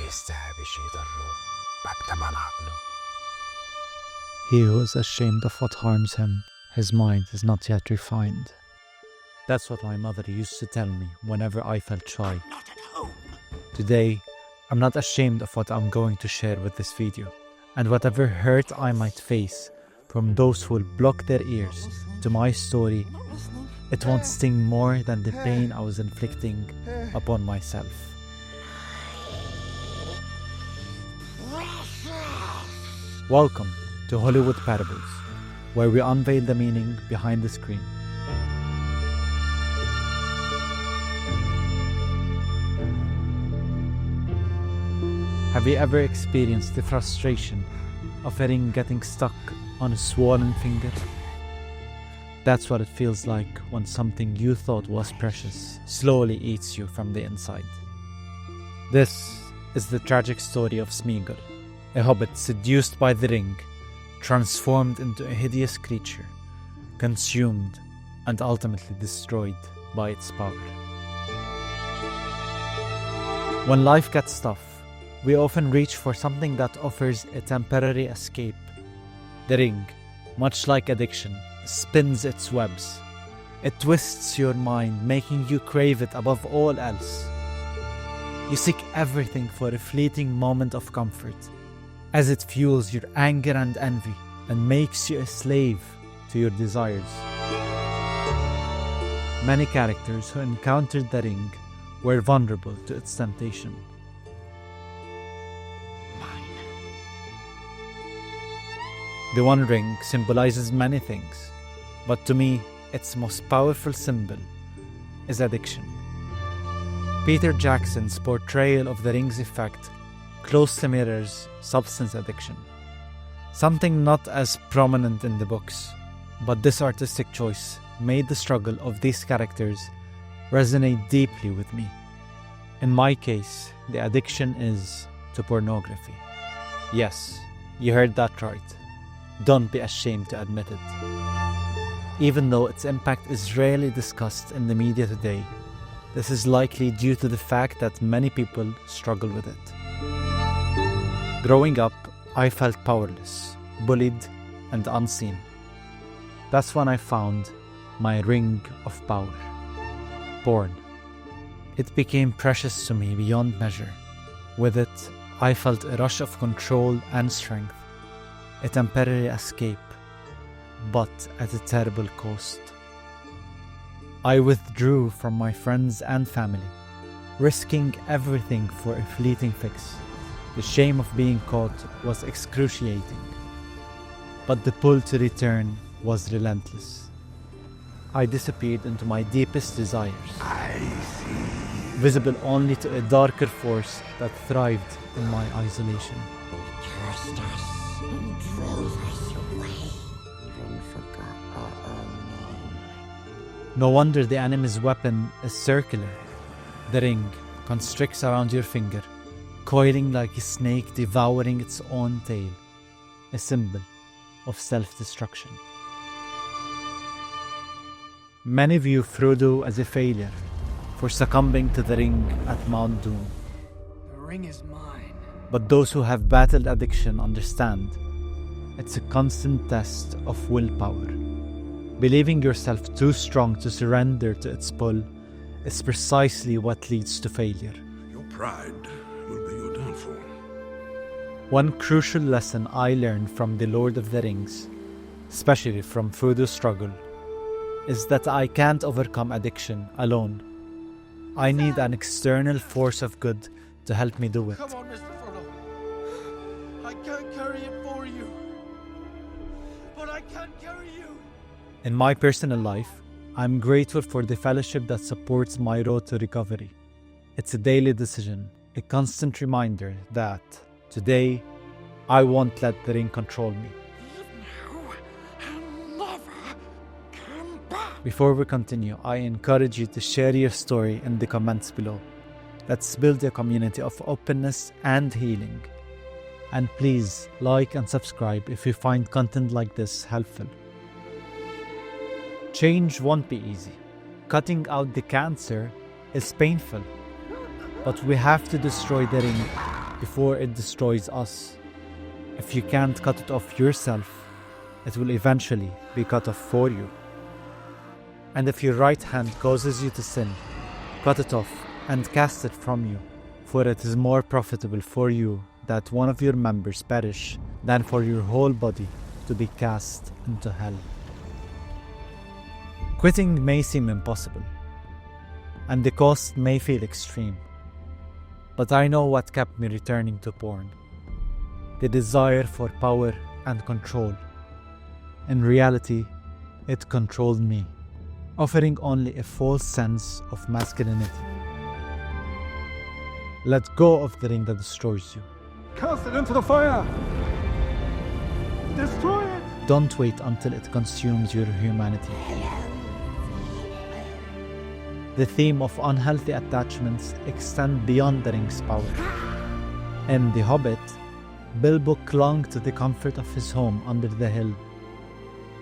يستحي بشي يضره بكتمان عقله. He who is ashamed of what harms him, his mind is not yet refined. That's what my mother used to tell me whenever I felt shy. Not at home. Today, I'm not ashamed of what I'm going to share with this video, and whatever hurt I might face from those who will block their ears to my story, it won't sting more than the pain I was inflicting upon myself. Welcome to Hollywood Parables, where we unveil the meaning behind the screen. Have you ever experienced the frustration of a ring getting stuck on a swollen finger? That's what it feels like when something you thought was precious slowly eats you from the inside. This is the tragic story of Smeagol, a hobbit seduced by the ring, transformed into a hideous creature, consumed and ultimately destroyed by its power. When life gets tough, we often reach for something that offers a temporary escape. The ring, much like addiction, spins its webs. It twists your mind, making you crave it above all else. You seek everything for a fleeting moment of comfort, as it fuels your anger and envy and makes you a slave to your desires. Many characters who encountered the ring were vulnerable to its temptation. The One Ring symbolizes many things, but to me, its most powerful symbol is addiction. Peter Jackson's portrayal of the ring's effect closely mirrors substance addiction, something not as prominent in the books, but this artistic choice made the struggle of these characters resonate deeply with me. In my case, the addiction is to pornography. Yes, you heard that right. Don't be ashamed to admit it. Even though its impact is rarely discussed in the media today, this is likely due to the fact that many people struggle with it. Growing up, I felt powerless, bullied, and unseen. That's when I found my ring of power, porn. It became precious to me beyond measure. With it, I felt a rush of control and strength, a temporary escape, but at a terrible cost. I withdrew from my friends and family, risking everything for a fleeting fix. The shame of being caught was excruciating, but the pull to return was relentless. I disappeared into my deepest desires, visible only to a darker force that thrived in my isolation. Cursed us and drove us away, even forgot our own name. No wonder the enemy's weapon is circular. The ring constricts around your finger, coiling like a snake devouring its own tail, a symbol of self-destruction. Many view Frodo as a failure for succumbing to the ring at Mount Doom. The ring is mine. But those who have battled addiction understand it's a constant test of willpower. Believing yourself too strong to surrender to its pull is precisely what leads to failure. Your pride will be your downfall. One crucial lesson I learned from The Lord of the Rings, especially from Frodo's struggle, is that I can't overcome addiction alone. I need an external force of good to help me do it. Come on, Mr. Frodo. I can't carry it for you. But I can carry you. In my personal life, I'm grateful for the fellowship that supports my road to recovery. It's a daily decision, a constant reminder that today I won't let the ring control me. Before we continue, I encourage you to share your story in the comments below. Let's build a community of openness and healing. And please like and subscribe if you find content like this helpful. Change won't be easy. Cutting out the cancer is painful. But we have to destroy the ring before it destroys us. If you can't cut it off yourself, it will eventually be cut off for you. And if your right hand causes you to sin, cut it off and cast it from you, for it is more profitable for you that one of your members perish than for your whole body to be cast into hell. Quitting may seem impossible, and the cost may feel extreme, but I know what kept me returning to porn: the desire for power and control. In reality, it controlled me, offering only a false sense of masculinity. Let go of the ring that destroys you. Cast it into the fire! Destroy it! Don't wait until it consumes your humanity. The theme of unhealthy attachments extends beyond the ring's power. In The Hobbit, Bilbo clung to the comfort of his home under the hill,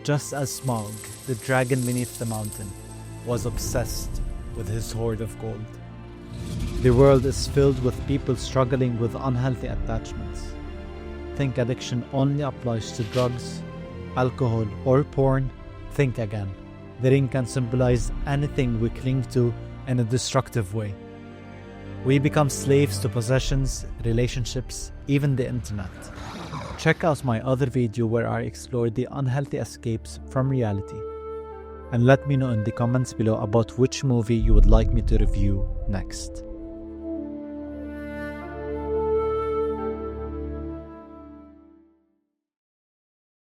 just as Smaug, the dragon beneath the mountain, was obsessed with his hoard of gold. The world is filled with people struggling with unhealthy attachments. Think addiction only applies to drugs, alcohol, or porn? Think again. The ring can symbolize anything we cling to in a destructive way. We become slaves to possessions, relationships, even the internet. Check out my other video where I explore the unhealthy escapes from reality. And let me know in the comments below about which movie you would like me to review next.